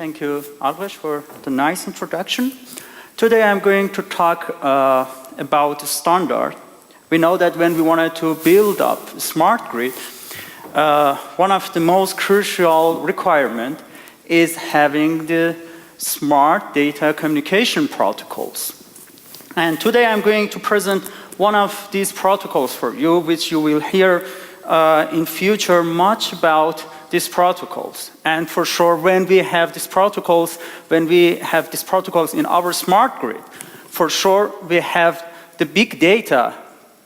Thank you, Alves, for the nice introduction. Today I'm going to talk about the standard. We know that when we wanted to build up a smart grid, one of the most crucial requirements is having the smart data communication protocols. And today I'm going to present one of these protocols for you, which you will hear in future much about these protocols. And for sure, when we have these protocols, in our smart grid, for sure we have the big data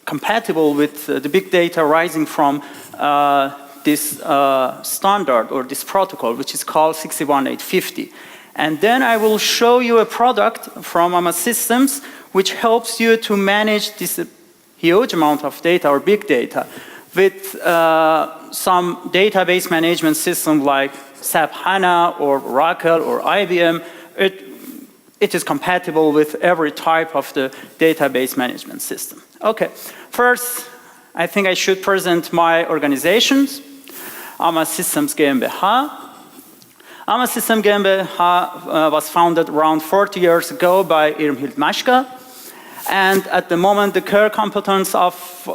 compatible with the big data rising from this standard or this protocol, which is called 61850. And then I will show you a product from ANA Systems which helps you to manage this huge amount of data or big data with some database management system like SAP HANA or Oracle or IBM. It is compatible with every type of the database management system. Okay, first, I think I should present my organizations. ANA Systems GmbH. ANA Systems GmbH was founded around 40 years ago by Irmhild Maschka. And at the moment, the core competence of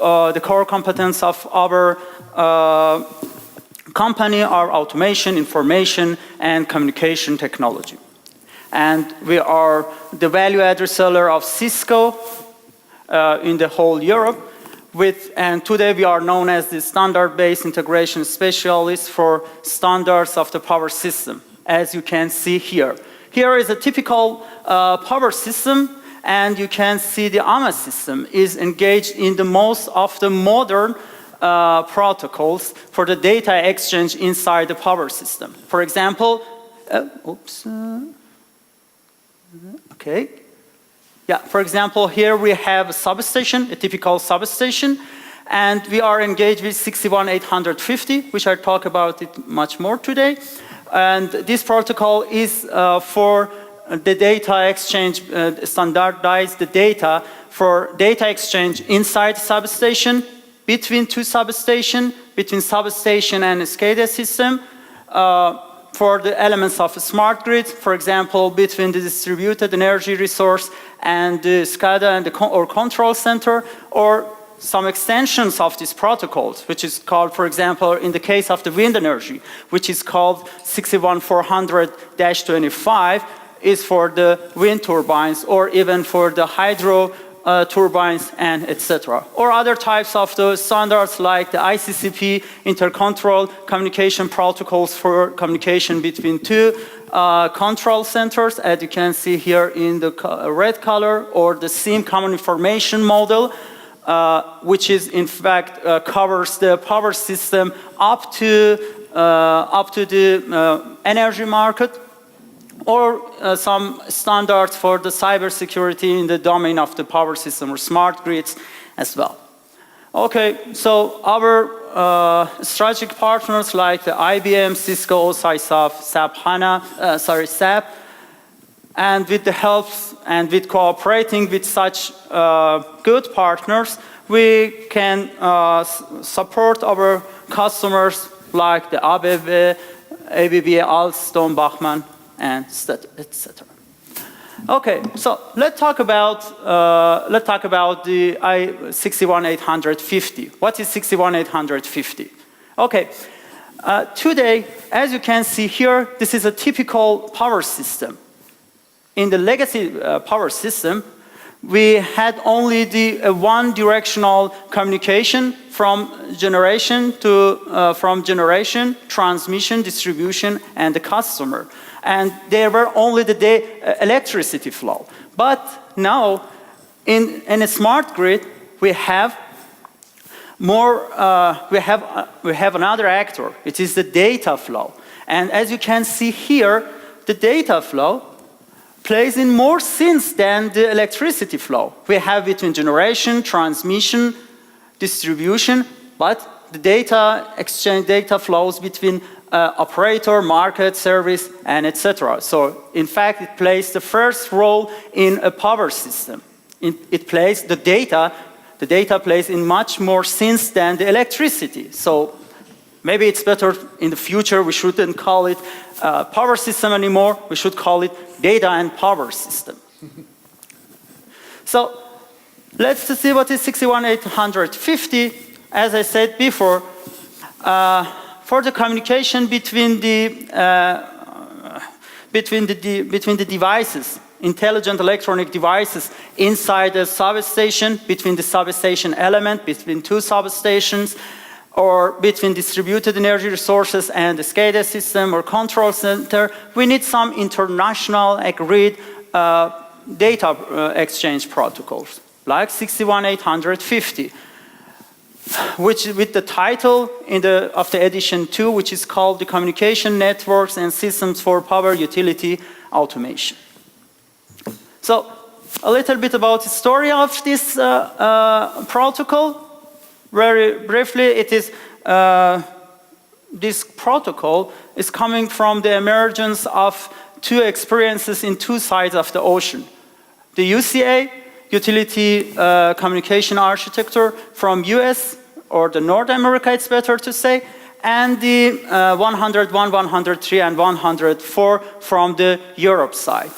our company are automation, information, and communication technology. And we are the value-add reseller of Cisco in the whole Europe. And today we are known as the standard-based integration specialist for standards of the power system, as you can see here. Here is a typical power system. And you can see the ANA system is engaged in the most of the modern protocols for the data exchange inside the power system. For example, for example, here we have a substation, a typical substation, and we are engaged with 61850, which I'll talk about it much more today. And this protocol is for the data exchange, standardize the data for data exchange inside substation, between two substations, between substation and a SCADA system, for the elements of a smart grid, for example, between the distributed energy resource and the SCADA and the control center, or some extensions of these protocols, which is called, for example, in the case of the wind energy, which is called 61850-Fit4HANA, is for the wind turbines or even for the hydro turbines and etc. Or other types of the standards like the ICCP intercontrol communication protocols for communication between two control centers, as you can see here in the red color, or the SIM common information model, which is in fact covers the power system up to the energy market, or some standards for the cybersecurity in the domain of the power system or smart grids as well. Okay, so our strategic partners like the IBM, Cisco, OSIsoft, SAP HANA, SAP, and with the help and with cooperating with such good partners, we can support our customers like the ABB, Alstom, Bachmann, and etc. Okay, so let's talk about the 61850. What is 61850? Okay, today, as you can see here, this is a typical power system. In the legacy power system, we had only the one-directional communication from generation, transmission, distribution, and the customer. And there were only the electricity flow. But now, in a smart grid, we have more. We have another actor. It is the data flow. And as you can see here, the data flow plays in more scenes than the electricity flow. We have between generation, transmission, distribution, but the data exchange data flows between operator, market, service, and etc. So, in fact, it plays the first role in a power system. It plays the data plays in much more scenes than the electricity. So, Maybe it's better in the future, we shouldn't call it power system anymore, we should call it data and power system. So let's see what is 61850. As I said before, for the communication between the devices, intelligent electronic devices inside the substation, between the substation element, between two substations, or between distributed energy resources and the SCADA system or control center, we need some international agreed data exchange protocols, like 61850, which with the title of the edition 2, which is called the Communication Networks and Systems for Power Utility Automation. So, a little bit about the story of this protocol. Very briefly, it is this protocol is coming from the emergence of two experiences in two sides of the ocean. The UCA, Utility Communication Architecture from US, or the North America, it's better to say, and the 101, 103, and 104 from the Europe side.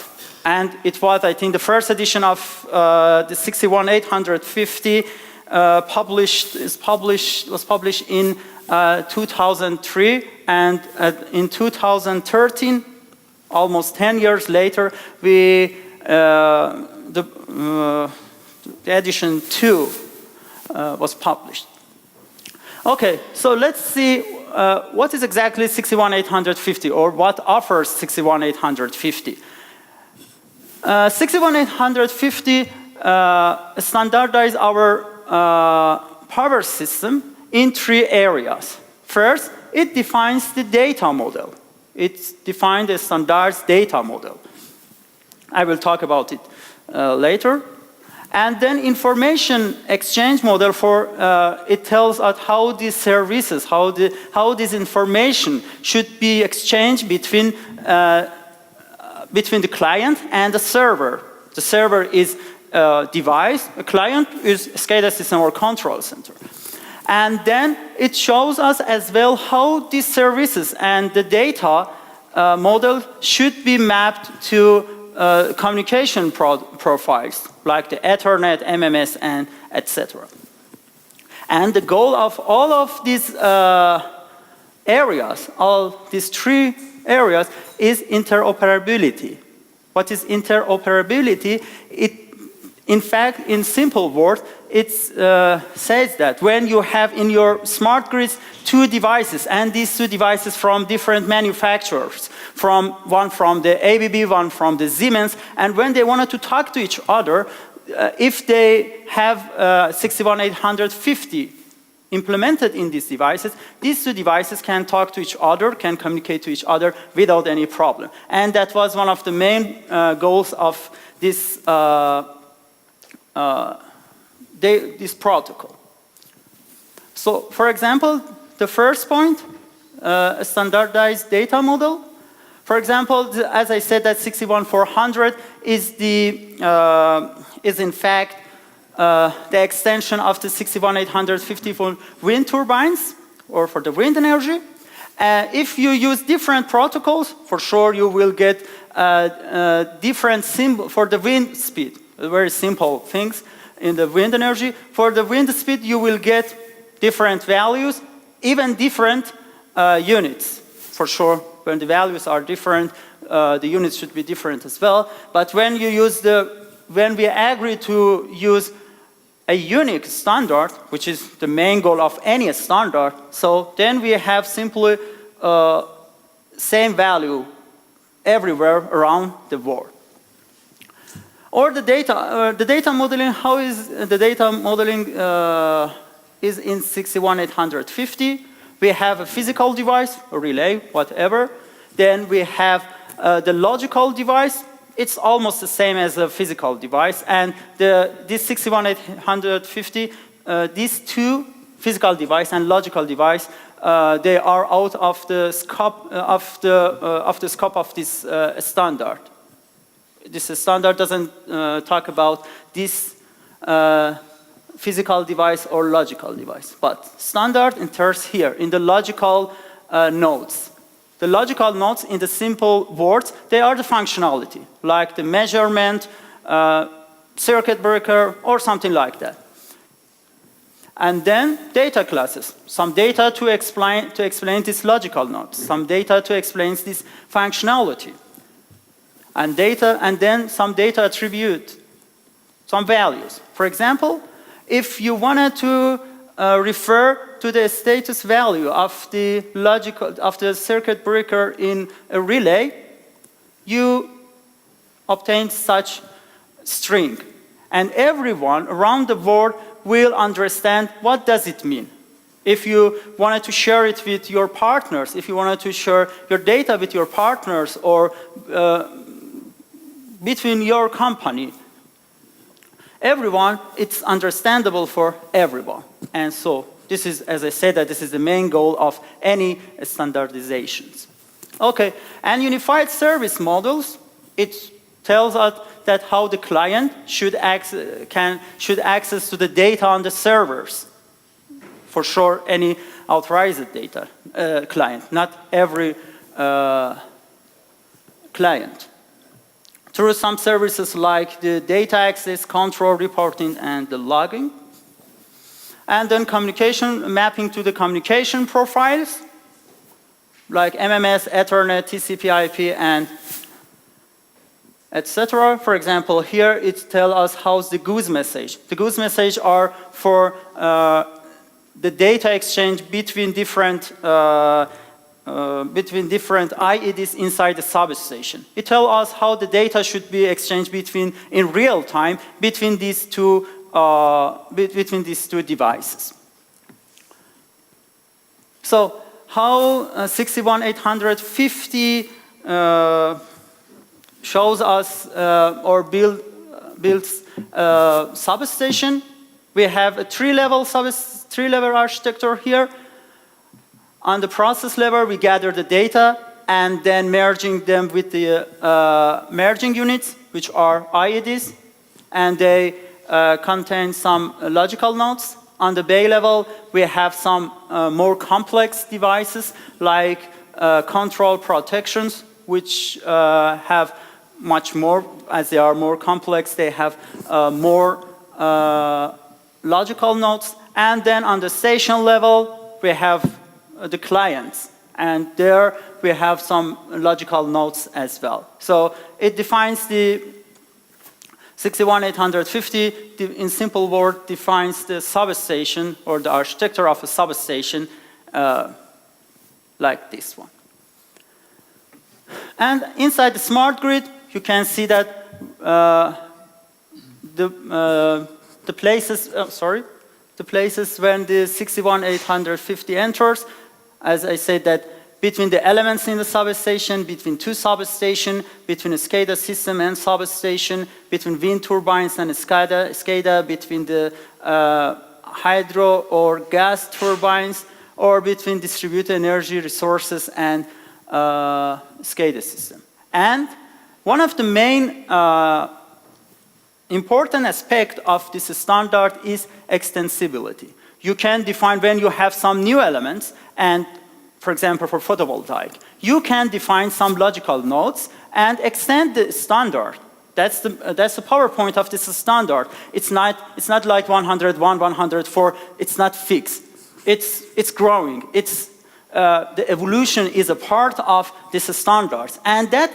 And it was, I think, the first edition of the 61850 was published in 2003, and in 2013, almost 10 years later, the edition 2 was published. Okay, so let's see what is exactly 61850, or what offers 61850. 61850 standardizes our power system in three areas. First, it defines the data model. It's defined a standard data model. I will talk about it later. And then information exchange model for it tells us how these services, how this information should be exchanged between the client and the server. The server is a device, a client is a SCADA system or control center. And then it shows us as well how these services and the data model should be mapped to communication profiles, like the Ethernet, MMS, and etc. And the goal of all of these areas, all these three areas, is interoperability. What is interoperability? In fact, in simple words, it says that when you have in your smart grids two devices, and these two devices from different manufacturers, one from the ABB, one from the Siemens, and when they wanted to talk to each other, if they have 61850 implemented in these devices, these two devices can talk to each other, can communicate to each other without any problem. And that was one of the main goals of this this protocol. So, for example, the first point, a standardized data model. For example, as I said, that 61400 is in fact the extension of the 61850 for wind turbines or for the wind energy. If you use different protocols, for sure you will get different symbol for the wind speed. Very simple things in the wind energy. For the wind speed, you will get different values, even different units. For sure, when the values are different, the units should be different as well. But when you use when we agree to use a unique standard, which is the main goal of any standard, so then we have simply same value everywhere around the world. Or the data modeling, how is the data modeling is in 61850. We have a physical device, a relay, whatever. Then we have the logical device. It's almost the same as a physical device. And this 61850, these two, physical device and logical device, they are out of the scope of this standard. This standard doesn't talk about this physical device or logical device. But standard enters here in the logical nodes. The logical nodes, in the simple words, they are the functionality, like the measurement, circuit breaker, or something like that. And then data classes, some data to explain this logical nodes, some data to explain this functionality, and then some data attribute, some values. For example, if you wanted to refer to the status value of the circuit breaker in a relay, you obtain such string, and everyone around the world will understand what does it mean. If you wanted to share it with your partners, if you wanted to share your data with your partners or between your company, everyone, it's understandable for everyone. And so this is, as I said, that this is the main goal of any standardizations. Okay, and unified service models, it tells us that how the client should access to the data on the servers. For sure, any authorized data client, not every client. Through some services like the data access, control, reporting, and the logging. And then communication, mapping to the communication profiles, like MMS, Ethernet, TCP/IP, and etc. For example, here it tells us how's the goose message. The goose message are for the data exchange between different IEDs inside the substation. It tells us how the data should be exchanged in real time between these two devices. So how 61850 shows us or builds substation. We have a three-level architecture here. On the process level, we gather the data and then merging them with the merging units, which are IEDs, and they contain some logical nodes. On the bay level, we have some more complex devices like control protections, which have much more, as they are more complex, they have more logical nodes. And then on the station level, we have the clients. And there we have some logical nodes as well. So it defines the 61850, in simple words, defines the substation or the architecture of a substation like this one. And inside the smart grid, you can see that the places when the 61850 enters, as I said, that between the elements in the substation, between two substations, between a SCADA system and substation, between wind turbines and SCADA, between the hydro or gas turbines, or between distributed energy resources and SCADA system. And one of the main important aspects of this standard is extensibility. You can define when you have some new elements, and for example, for photovoltaic, you can define some logical nodes and extend the standard. That's the power point of this standard. It's not like 101, 104. It's not fixed. It's growing. The evolution is a part of this standard, and that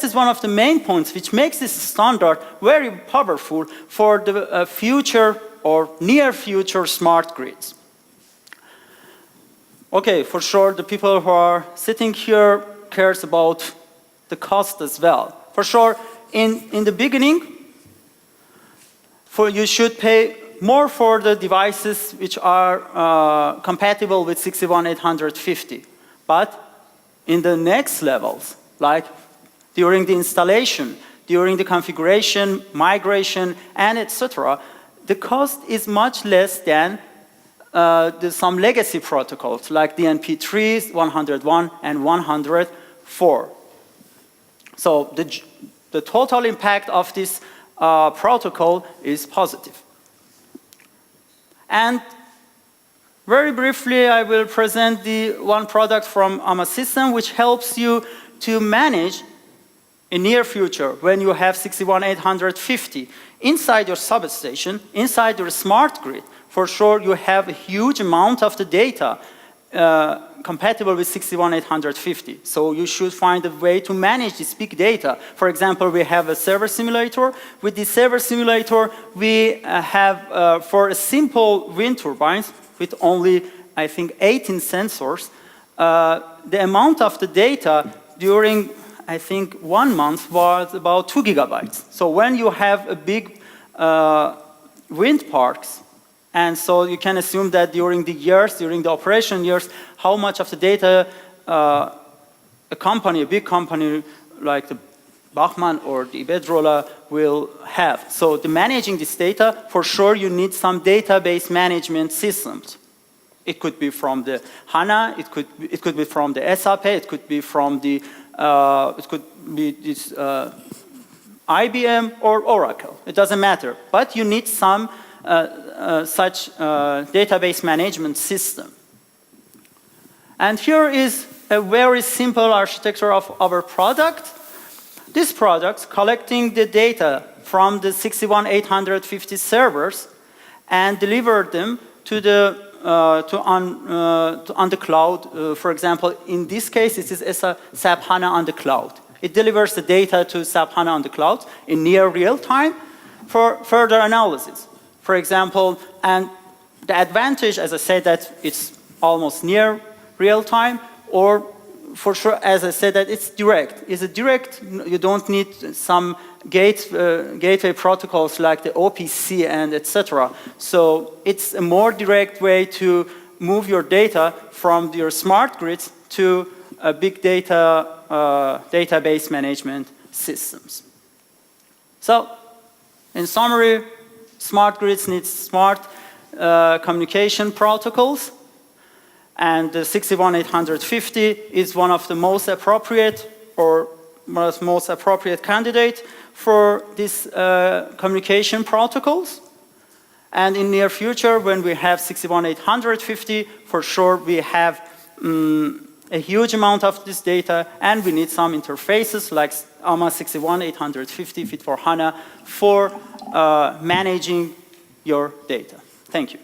is one of the main points which makes this standard very powerful for the future or near future smart grids. Okay, for sure, the people who are sitting here cares about the cost as well. For sure, in the beginning, you should pay more for the devices which are compatible with 61850. But in the next levels, like during the installation, during the configuration, migration, and etc., the cost is much less than some legacy protocols like DNP3, 101, and 104. So the total impact of this protocol is positive. And very briefly, I will present the one product from AMA system, which helps you to manage in near future when you have 61850 inside your substation, inside your smart grid. For sure, you have a huge amount of the data compatible with 61850. So you should find a way to manage this big data. For example, we have a server simulator. With the server simulator, we have, for a simple wind turbines, with only, I think, 18 sensors, the amount of the data during, I think, 1 month was about 2 gigabytes. So when you have a big wind parks, and so you can assume that during the years, during the operation years, how much of the data a company, a big company like the Bachmann or the Iberdrola will have. So the managing this data, for sure you need some database management systems. It could be from the HANA, it could be from the SAP, it could be from the, it could be this IBM or Oracle. It doesn't matter. But you need some such database management system. And here is a very simple architecture of our product. This product collecting the data from the 61850 servers and deliver them to the on the cloud. For example, in this case, this is SAP HANA on the cloud. It delivers the data to SAP HANA on the cloud in near real time for further analysis. For example, and the advantage, as I said, that it's almost near real time, or for sure, as I said, that it's direct. It's a direct, you don't need some gateway protocols like the OPC and etc. So it's a more direct way to move your data from your smart grids to a big data database management systems. So, in summary, smart grids need smart communication protocols, and the 61850 is one of the most appropriate or most appropriate candidate for these communication protocols. And in near future, when we have 61850, for sure we have a huge amount of this data, and we need some interfaces like AMA 61850 Fit4HANA for managing your data. Thank you.